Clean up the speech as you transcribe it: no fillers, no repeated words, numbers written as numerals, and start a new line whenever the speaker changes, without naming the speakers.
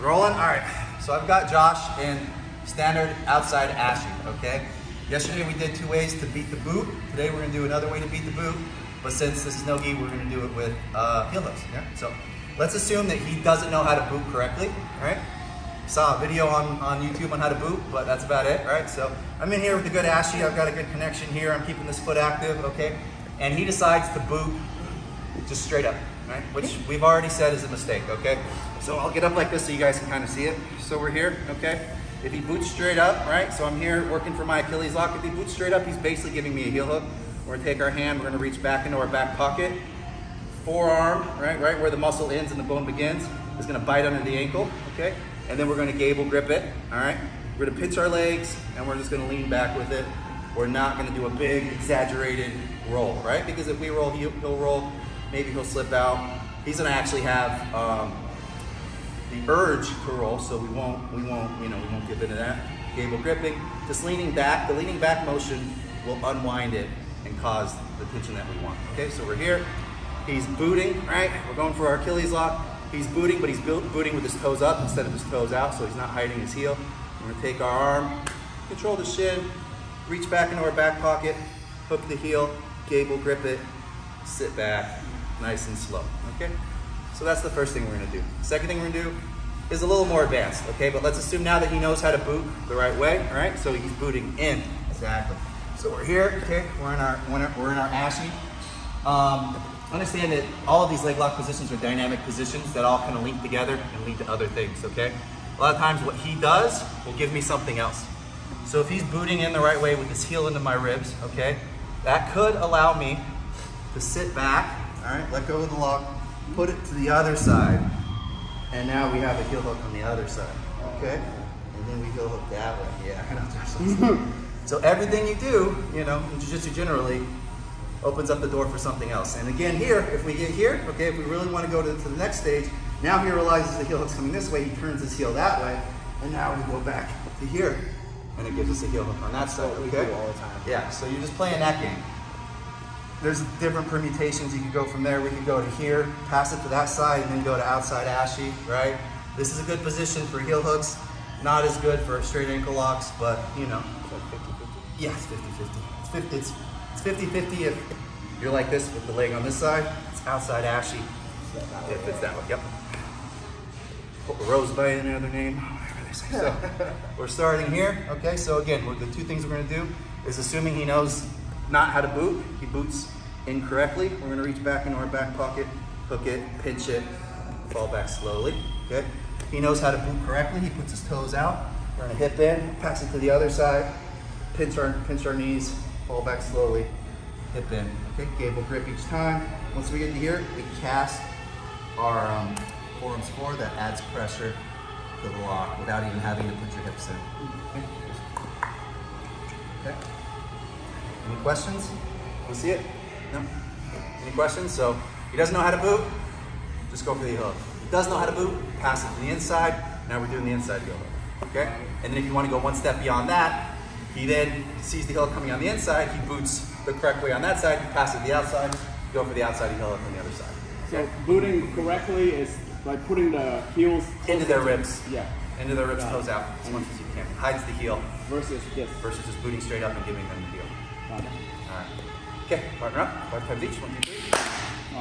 Rolling? All right. So I've got Josh in standard outside ashi, okay? Yesterday we did 2 ways to beat the boot. Today we're gonna do another way to beat the boot, but since this is no-gi, we're gonna do it with heel hooks, yeah? So let's assume that he doesn't know how to boot correctly, all right? Saw a video on YouTube on how to boot, but that's about it, right? So I'm in here with a good ashi. I've got a good connection here. I'm keeping this foot active, okay? And he decides to boot just straight up, right? Which we've already said is a mistake, okay? So I'll get up like this so you guys can kind of see it. So we're here, okay? If he boots straight up, right? So I'm here working for my Achilles lock. If he boots straight up, he's basically giving me a heel hook. We're gonna take our hand, we're gonna reach back into our back pocket. Forearm, right where the muscle ends and the bone begins, is gonna bite under the ankle, okay? And then we're gonna gable grip it, all right? We're gonna pinch our legs and we're just gonna lean back with it. We're not gonna do a big, exaggerated roll, right? Because if we roll, he'll roll, maybe he'll slip out. He's gonna actually have the urge to roll, so we won't give into that. Gable gripping, just leaning back. The leaning back motion will unwind it and cause the tension that we want. Okay, so we're here. He's booting, right? We're going for our Achilles lock. He's booting, but he's booting with his toes up instead of his toes out, so he's not hiding his heel. We're gonna take our arm, control the shin, reach back into our back pocket, hook the heel, gable grip it, sit back, nice and slow, okay? So that's the first thing we're gonna do. Second thing we're gonna do is a little more advanced, okay? But let's assume now that he knows how to boot the right way, all right? So he's booting in, exactly. So we're here, okay? We're in our ashi. Understand that all of these leg lock positions are dynamic positions that all kind of link together and lead to other things, okay? A lot of times what he does will give me something else. So if he's booting in the right way with his heel into my ribs, okay? That could allow me to sit back, all right? Let go of the lock, put it to the other side, and now we have a heel hook on the other side, okay? And then we heel hook that way. Yeah, I know there's something. So everything you do, you know, in jiu-jitsu generally, opens up the door for something else. And again here, if we get here, okay, if we really want to go to the next stage, now he realizes the heel hook's coming this way, he turns his heel that way, and now we go back to here, and it gives us a heel hook on that side, okay?
We do all the time.
Yeah, so you're just playing that game. There's different permutations. You could go from there. We could go to here, pass it to that side, and then go to outside ashi, right? This is a good position for heel hooks. Not as good for straight ankle locks, but you know.
It's like 50-50.
Yeah, it's 50-50. It's 50-50 if you're like this with the leg on this side. It's outside ashi if it's that way. Yep. Rosebud, any other name? Whatever they say. So we're starting here. Okay, so again, the 2 things we're gonna do is assuming he knows not how to boot. He boots incorrectly. We're gonna reach back into our back pocket, hook it, pinch it, fall back slowly, okay? He knows how to boot correctly. He puts his toes out. We're gonna hip in, pass it to the other side, pinch our knees, fall back slowly, hip in, okay? Gable grip each time. Once we get to here, we cast our forearms forward. That adds pressure to the lock without even having to put your hips in. Okay? Any questions? Can we see it? No? Any questions? So he doesn't know how to boot, just go for the heel hook. He does know how to boot, pass it to the inside. Now we're doing the inside heel hook, okay? And then if you want to go one step beyond that, he then sees the heel hook coming on the inside, he boots the correct way on that side, pass it to the outside, go for the outside heel hook on the other side.
Okay? So booting correctly is like putting the heels
into their ribs.
Yeah.
Into their ribs, toes out as much as you can. Hides the heel.
Versus this.
Versus just booting straight up and giving them the heel.
Okay.
All right. Okay, partner up. 5 times each. 1, 2, 3.